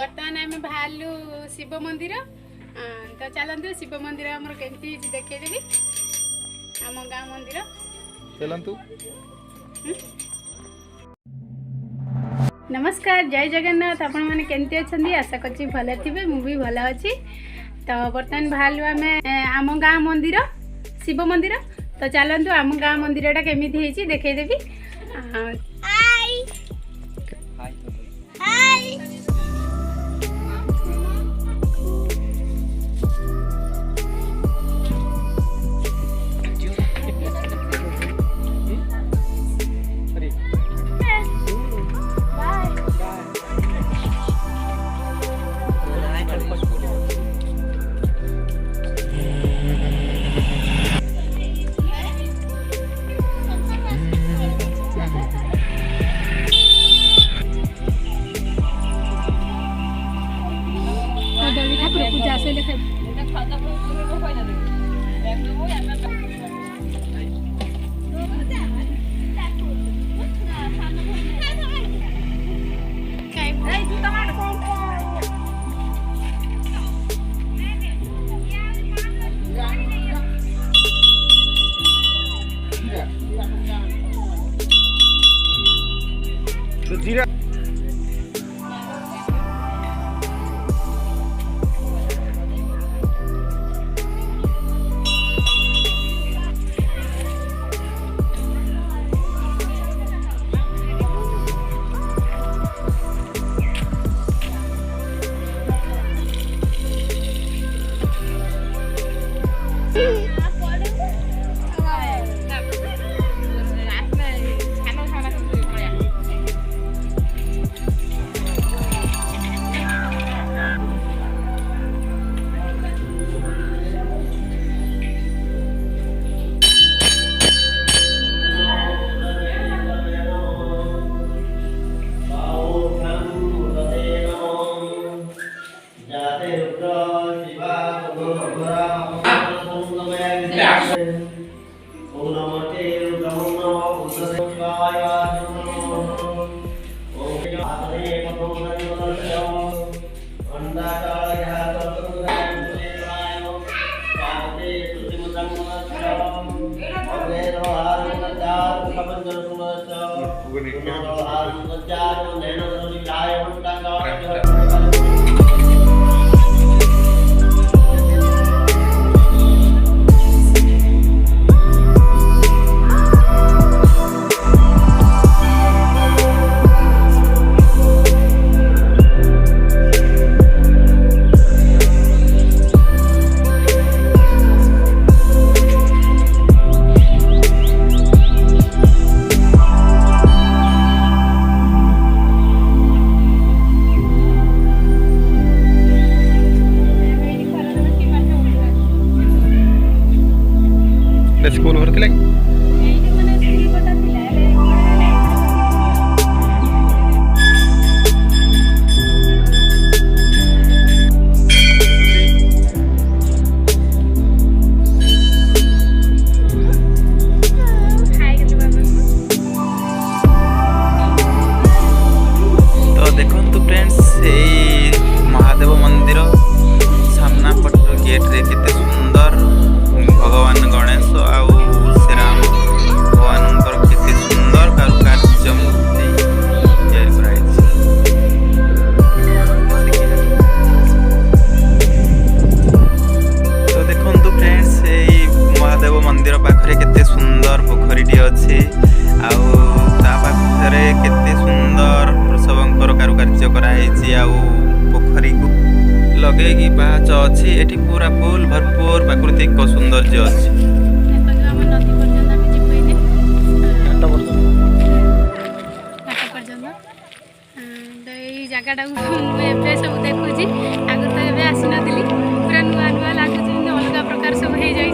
बर्तमान आम बाहरलु शिव मंदिर तो चलतु शिव मंदिर आमर केमती देखदेवी आम गाँ मंदिर चलतु। नमस्कार जय जगन्नाथ आपण मैंने केमती अच्छा आशा कर भल थे मुझे भल अच्छी। तो बर्तमान बाहरलु आम आम गाँ मंदिर शिव मंदिर तो चलतु आम गाँ मंदिरटा केमी देखदेवी। पूजा से लेके जीरा स्कूल भरती लगे तो देखो फ्रेंड्स महादेव मंदिर सामना पट गेट रे केते सुंदर भगवान गणेश आउ श्रीराम भगवान केते सुंदर कारुकार्य मूर्ति तैयार कराइछि। तो देखंतु फ्रेंड्स एई महादेव मंदिर पाखरे केते सुंदर पोखरीटी अछि आउ ता पाखरे केते सुंदर वृषभंकर कारुकार्य कराइछि आउ पोखरी को लगे पाच अच्छी एटी पूरा फुल भरपूर प्राकृतिक सौंदर्य अच्छी। जगटा सब देखुची आगु तो ये आसी नी पूरा नुआ नुआ लगुच अलग प्रकार सब हो जाए।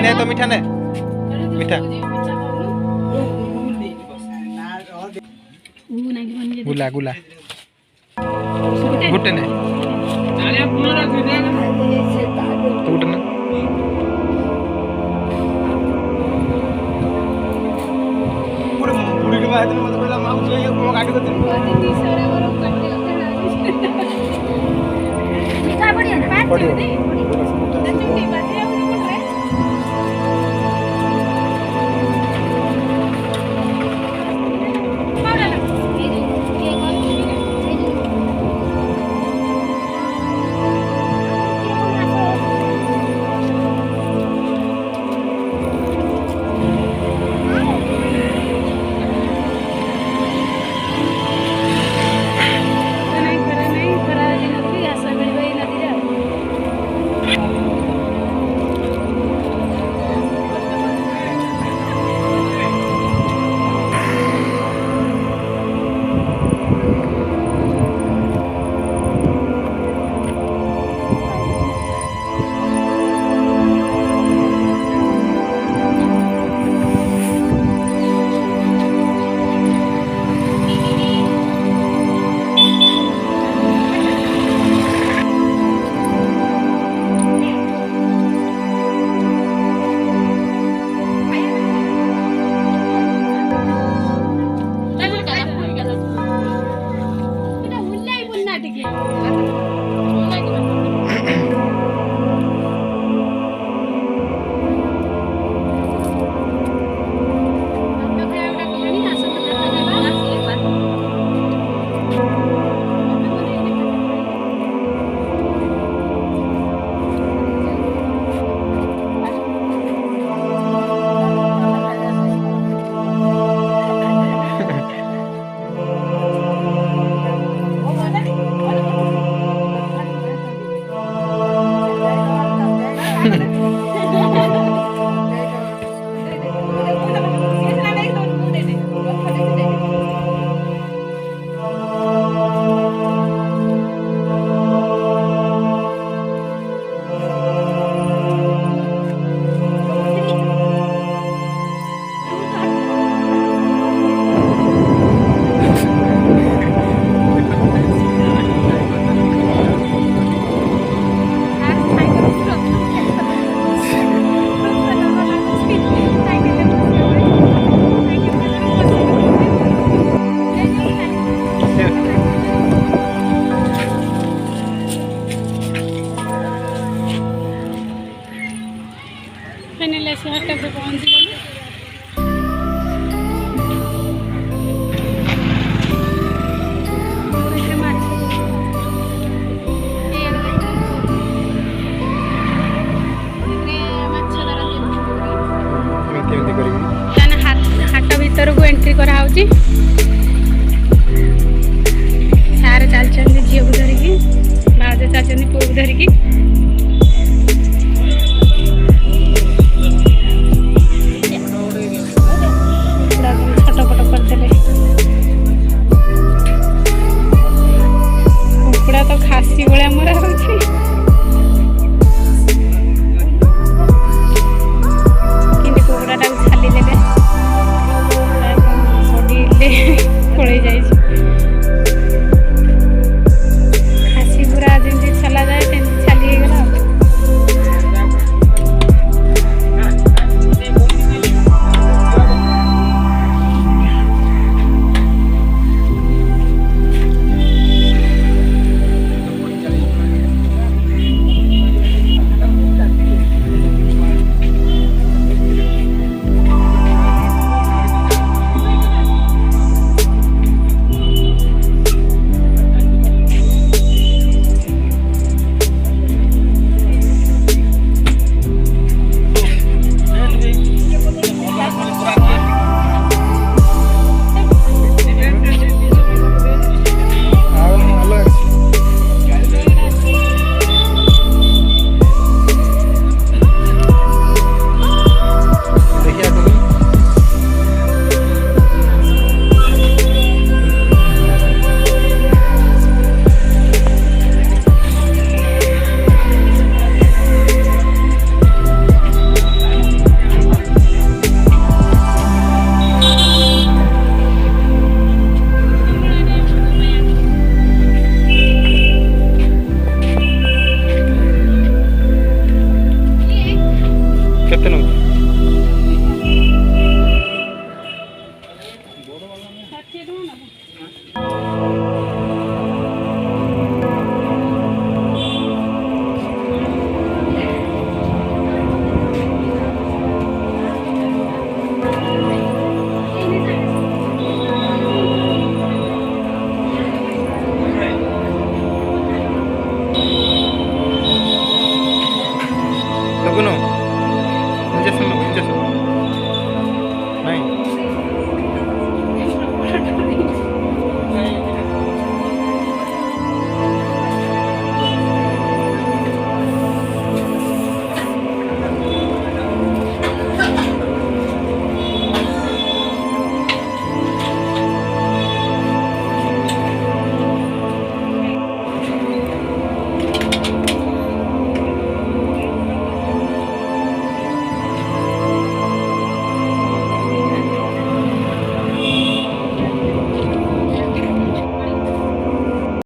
ने तो मीठा ने मीठा गुला गुला गुटे ने तो गुटे ना पूरे पूरी के बाद में मतलब माउ चाहिए को काट के मीठा बढ़िया ना बढ़िया ଭିତରକୁ ଏଣ୍ଟ୍ରି କରାହେଉଛି। ସାର୍ ଚାଲିଛନ୍ତି ଝିଅକୁ ଧରିକି, ଭାଉଜ ଚାଲିଛନ୍ତି ପୁଅକୁ ଧରିକି। ଛଟପଟ କରିଦେଲେ। କୁକୁଡ଼ା ତ ଖାସି ଭଳିଆ ମରା ହଉଛି। କେତେ ନେଉଛି?